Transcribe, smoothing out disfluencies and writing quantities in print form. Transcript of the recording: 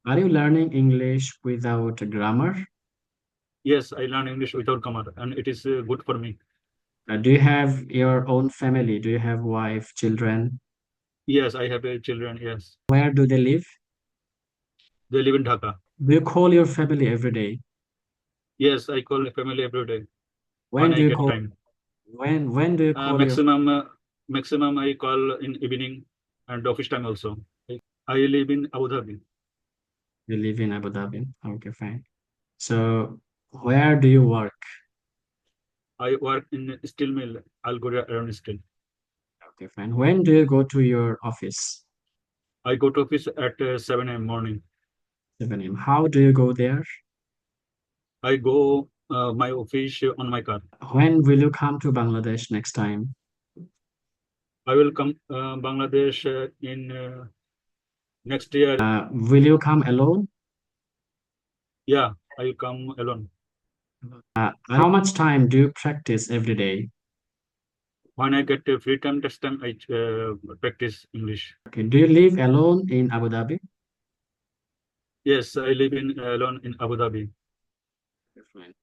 Are you learning English without grammar? Yes, I learn English without grammar, and it is good for me. Do you have your own family? Do you have wife, children? Yes, I have children. Yes, Where do they live? they live in Dhaka. Do you call your family every day? Yes, I call family every day when When do I you get call? time. When do you call your? Maximum I call in evening and office time also. I live in Abu Dhabi. You live in Abu Dhabi. Okay, fine. So where do you work? I work in steel mill, Al Ghurair Iron Steel. Okay, fine. When do you go to your office? I go to office at 7 a.m. morning. 7 a.m. How do you go there? I go my office on my car. When will you come to Bangladesh next time? I will come Bangladesh in next year. Will you come alone? Yeah, I will come alone. How much time do you practice every day? When I get free time, next time I practice English. Okay, do you live alone in Abu Dhabi? Yes, I live in alone in Abu Dhabi. Fine.